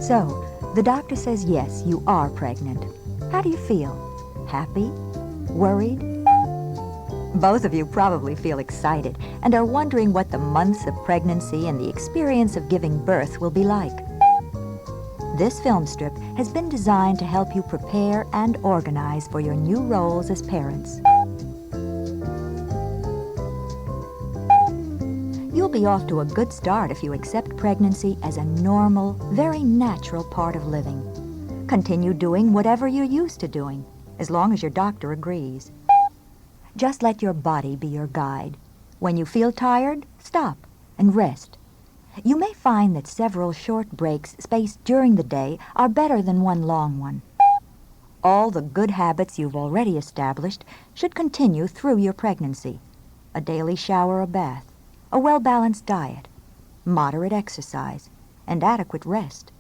So, the doctor says yes, you are pregnant. How do you feel? Happy? Worried? Both of you probably feel excited and are wondering what the months of pregnancy and the experience of giving birth will be like. This film strip has been designed to help you prepare and organize for your new roles as parents. You'll be off to a good start if you accept pregnancy as a normal, very natural part of living. Continue doing whatever you're used to doing, as long as your doctor agrees. Just let your body be your guide. When you feel tired, stop and rest. You may find that several short breaks spaced during the day are better than one long one. All the good habits you've already established should continue through your pregnancy. A daily shower or bath, a well-balanced diet, moderate exercise, and adequate rest.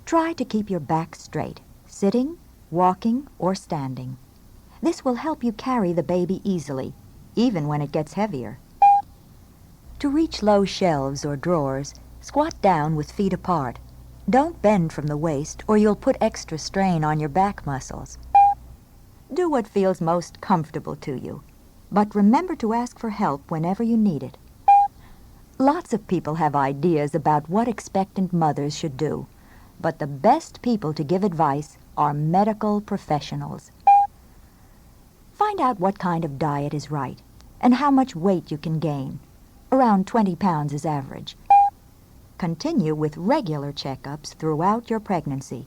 Try to keep your back straight, sitting, walking, or standing. This will help you carry the baby easily, even when it gets heavier. To reach low shelves or drawers, squat down with feet apart. Don't bend from the waist or you'll put extra strain on your back muscles. Do what feels most comfortable to you, but remember to ask for help whenever you need it. Lots of people have ideas about what expectant mothers should do, but the best people to give advice are medical professionals. Find out what kind of diet is right and how much weight you can gain. Around 20 pounds is average. Continue with regular checkups throughout your pregnancy.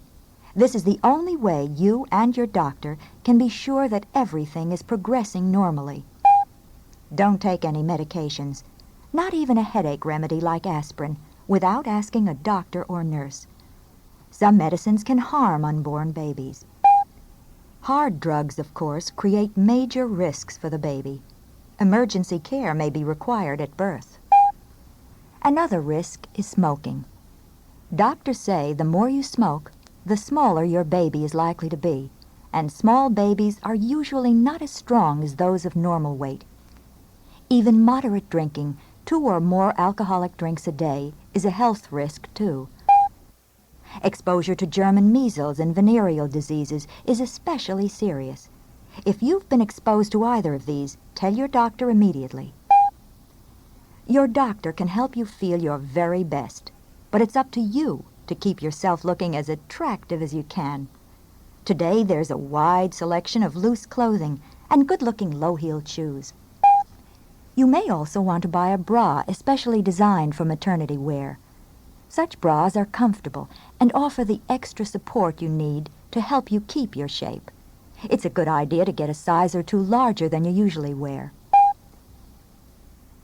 This is the only way you and your doctor can be sure that everything is progressing normally. Don't take any medications, not even a headache remedy like aspirin, without asking a doctor or nurse. Some medicines can harm unborn babies. Hard drugs, of course, create major risks for the baby. Emergency care may be required at birth. Another risk is smoking. Doctors say the more you smoke, the smaller your baby is likely to be, and small babies are usually not as strong as those of normal weight. Even moderate drinking, 2 or more alcoholic drinks a day, is a health risk too. Exposure to German measles and venereal diseases is especially serious. If you've been exposed to either of these, tell your doctor immediately. Your doctor can help you feel your very best, but it's up to you to keep yourself looking as attractive as you can. Today there's a wide selection of loose clothing and good-looking low-heeled shoes. You may also want to buy a bra especially designed for maternity wear. Such bras are comfortable and offer the extra support you need to help you keep your shape. It's a good idea to get a size or 2 larger than you usually wear.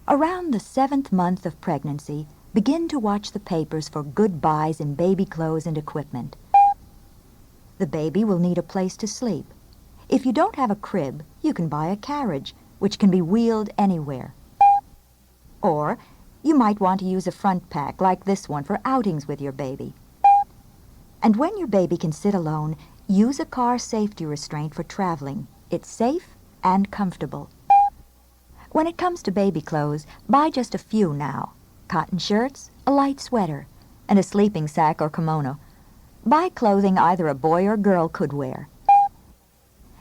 Around the 7th month of pregnancy, begin to watch the papers for good buys in baby clothes and equipment. The baby will need a place to sleep. If you don't have a crib, you can buy a carriage, which can be wheeled anywhere. Or you might want to use a front pack like this one for outings with your baby. And when your baby can sit alone, use a car safety restraint for traveling. It's safe and comfortable. When it comes to baby clothes, buy just a few now. Cotton shirts, a light sweater, and a sleeping sack or kimono. Buy clothing either a boy or girl could wear.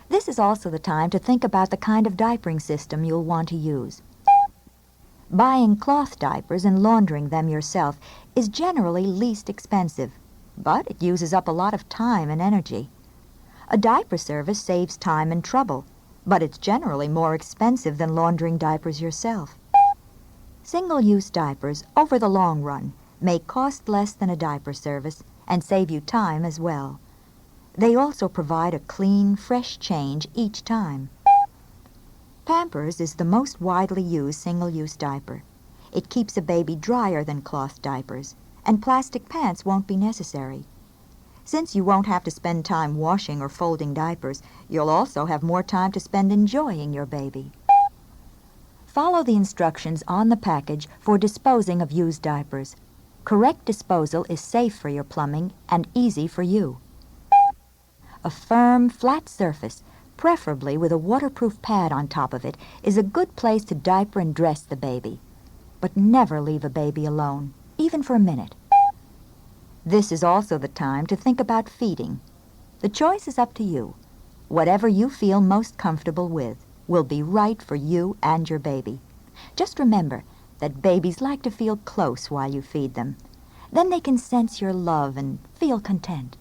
This is also the time to think about the kind of diapering system you'll want to use. Buying cloth diapers and laundering them yourself is generally least expensive, but it uses up a lot of time and energy. A diaper service saves time and trouble, but it's generally more expensive than laundering diapers yourself. Single-use diapers, over the long run, may cost less than a diaper service and save you time as well. They also provide a clean, fresh change each time. Pampers is the most widely used single-use diaper. It keeps a baby drier than cloth diapers, and plastic pants won't be necessary. Since you won't have to spend time washing or folding diapers, you'll also have more time to spend enjoying your baby. Follow the instructions on the package for disposing of used diapers. Correct disposal is safe for your plumbing and easy for you. A firm, flat surface, preferably with a waterproof pad on top of it, is a good place to diaper and dress the baby. But never leave a baby alone, even for a minute. This is also the time to think about feeding. The choice is up to you. Whatever you feel most comfortable with will be right for you and your baby. Just remember that babies like to feel close while you feed them. Then they can sense your love and feel content.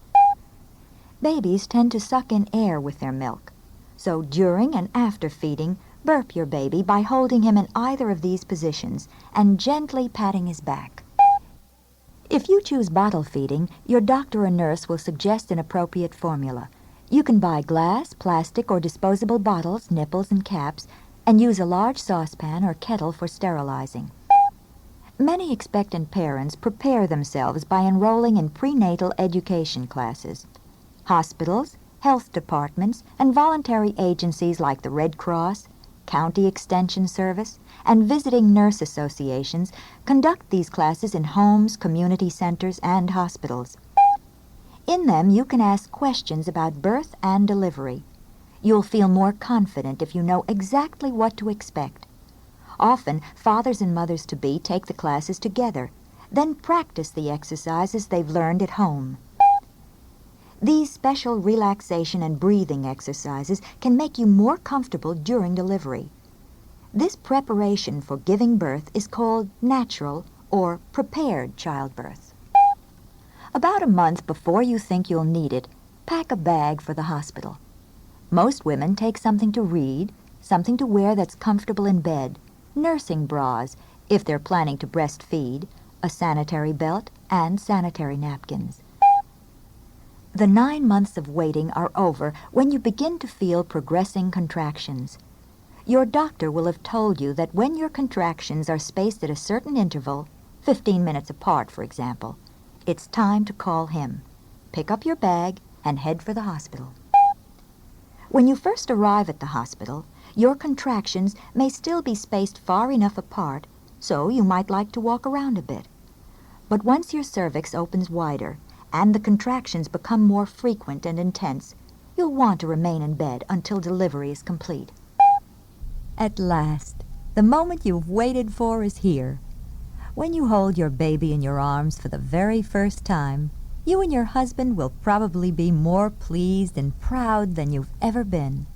Babies tend to suck in air with their milk. So during and after feeding, burp your baby by holding him in either of these positions and gently patting his back. If you choose bottle feeding, your doctor or nurse will suggest an appropriate formula. You can buy glass, plastic, or disposable bottles, nipples, and caps, and use a large saucepan or kettle for sterilizing. Many expectant parents prepare themselves by enrolling in prenatal education classes. Hospitals, health departments, and voluntary agencies like the Red Cross, County Extension Service, and visiting nurse associations conduct these classes in homes, community centers, and hospitals. In them, you can ask questions about birth and delivery. You'll feel more confident if you know exactly what to expect. Often, fathers and mothers-to-be take the classes together, then practice the exercises they've learned at home. These special relaxation and breathing exercises can make you more comfortable during delivery. This preparation for giving birth is called natural or prepared childbirth. About a month before you think you'll need it, pack a bag for the hospital. Most women take something to read, something to wear that's comfortable in bed, nursing bras, if they're planning to breastfeed, a sanitary belt, and sanitary napkins. The 9 months of waiting are over when you begin to feel progressing contractions. Your doctor will have told you that when your contractions are spaced at a certain interval, 15 minutes apart, for example, it's time to call him. Pick up your bag and head for the hospital. When you first arrive at the hospital, your contractions may still be spaced far enough apart, so you might like to walk around a bit. But once your cervix opens wider and the contractions become more frequent and intense, you'll want to remain in bed until delivery is complete. At last, the moment you've waited for is here. When you hold your baby in your arms for the very first time, you and your husband will probably be more pleased and proud than you've ever been.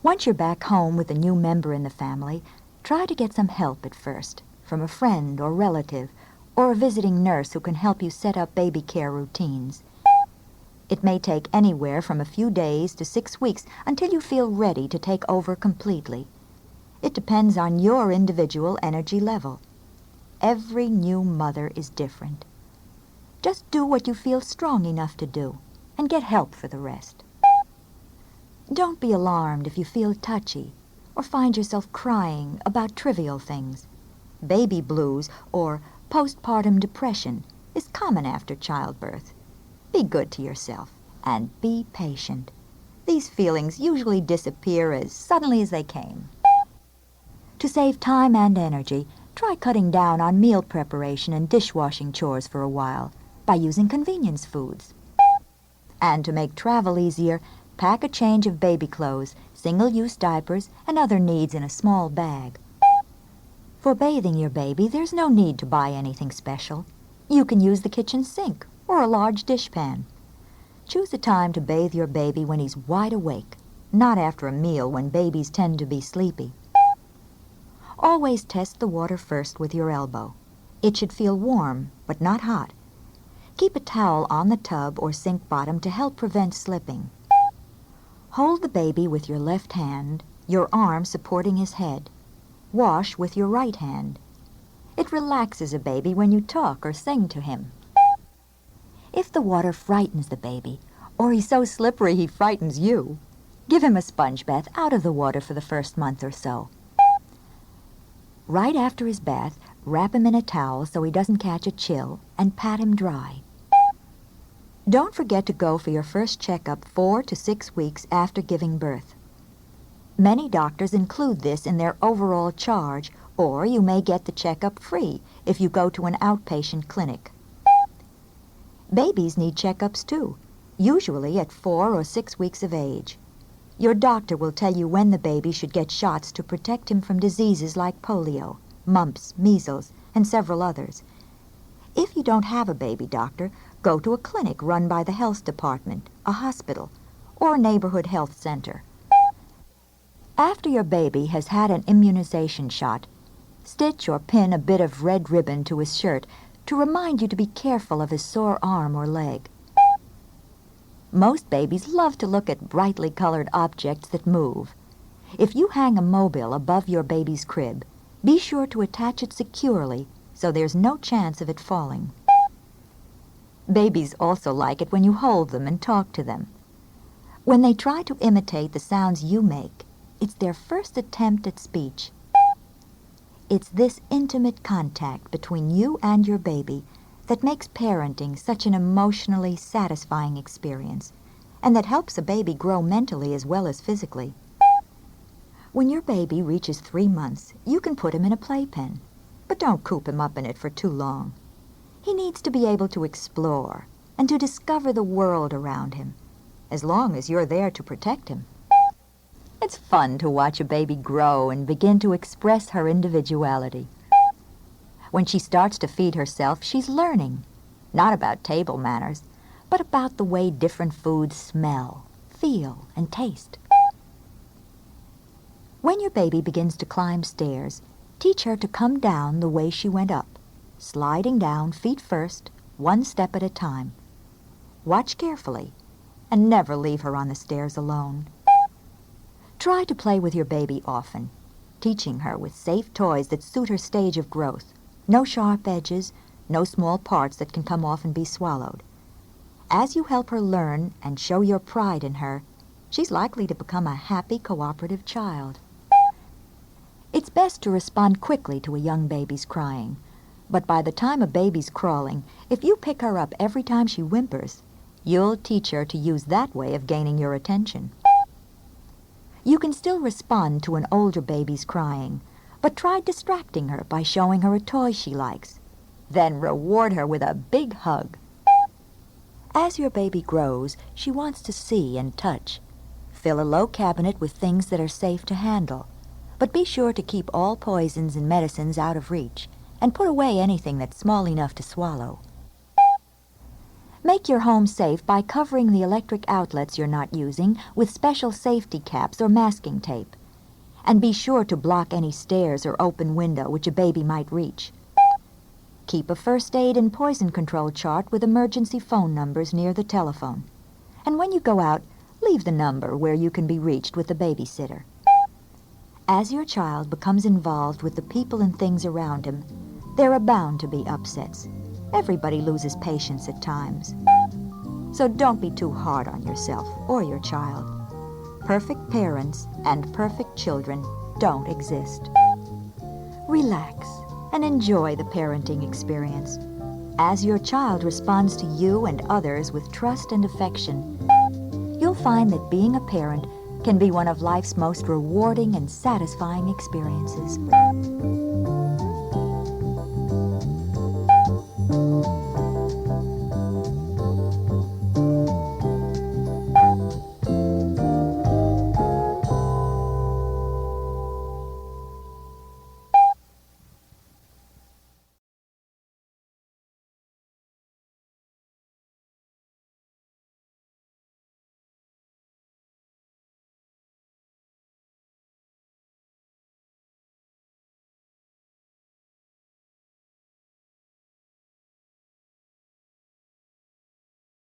Once you're back home with a new member in the family, try to get some help at first, from a friend or relative, or a visiting nurse who can help you set up baby care routines. It may take anywhere from a few days to 6 weeks until you feel ready to take over completely. It depends on your individual energy level. Every new mother is different. Just do what you feel strong enough to do, and get help for the rest. Don't be alarmed if you feel touchy, or find yourself crying about trivial things. Baby blues, or postpartum depression, is common after childbirth. Be good to yourself, and be patient. These feelings usually disappear as suddenly as they came. To save time and energy, try cutting down on meal preparation and dishwashing chores for a while by using convenience foods. And to make travel easier, pack a change of baby clothes, single-use diapers, and other needs in a small bag. For bathing your baby, there's no need to buy anything special. You can use the kitchen sink or a large dishpan. Choose a time to bathe your baby when he's wide awake, not after a meal when babies tend to be sleepy. Always test the water first with your elbow. It should feel warm, but not hot. Keep a towel on the tub or sink bottom to help prevent slipping. Hold the baby with your left hand, your arm supporting his head. Wash with your right hand. It relaxes a baby when you talk or sing to him. If the water frightens the baby, or he's so slippery he frightens you, give him a sponge bath out of the water for the first month or so. Right after his bath, wrap him in a towel so he doesn't catch a chill, and pat him dry. Don't forget to go for your first checkup 4 to 6 weeks after giving birth. Many doctors include this in their overall charge, or you may get the checkup free if you go to an outpatient clinic. Babies need checkups too, usually at 4 or 6 weeks of age. Your doctor will tell you when the baby should get shots to protect him from diseases like polio, mumps, measles, and several others. If you don't have a baby doctor, go to a clinic run by the health department, a hospital, or a neighborhood health center. After your baby has had an immunization shot, stitch or pin a bit of red ribbon to his shirt to remind you to be careful of his sore arm or leg. Most babies love to look at brightly colored objects that move. If you hang a mobile above your baby's crib, be sure to attach it securely so there's no chance of it falling. Babies also like it when you hold them and talk to them. When they try to imitate the sounds you make, it's their first attempt at speech. It's this intimate contact between you and your baby that makes parenting such an emotionally satisfying experience, and that helps a baby grow mentally as well as physically. When your baby reaches 3 months, you can put him in a playpen, but don't coop him up in it for too long. He needs to be able to explore and to discover the world around him, as long as you're there to protect him. It's fun to watch a baby grow and begin to express her individuality. When she starts to feed herself, she's learning, not about table manners, but about the way different foods smell, feel, and taste. When your baby begins to climb stairs, teach her to come down the way she went up, sliding down feet first, 1 step at a time. Watch carefully, and never leave her on the stairs alone. Try to play with your baby often, teaching her with safe toys that suit her stage of growth. No sharp edges, no small parts that can come off and be swallowed. As you help her learn and show your pride in her, she's likely to become a happy, cooperative child. It's best to respond quickly to a young baby's crying, but by the time a baby's crawling, if you pick her up every time she whimpers, you'll teach her to use that way of gaining your attention. You can still respond to an older baby's crying, but try distracting her by showing her a toy she likes. Then reward her with a big hug. As your baby grows, she wants to see and touch. Fill a low cabinet with things that are safe to handle, but be sure to keep all poisons and medicines out of reach, and put away anything that's small enough to swallow. Make your home safe by covering the electric outlets you're not using with special safety caps or masking tape. And be sure to block any stairs or open window which a baby might reach. Keep a first aid and poison control chart with emergency phone numbers near the telephone. And when you go out, leave the number where you can be reached with the babysitter. As your child becomes involved with the people and things around him, there are bound to be upsets. Everybody loses patience at times. So don't be too hard on yourself or your child. Perfect parents and perfect children don't exist. Relax and enjoy the parenting experience. As your child responds to you and others with trust and affection, you'll find that being a parent can be one of life's most rewarding and satisfying experiences.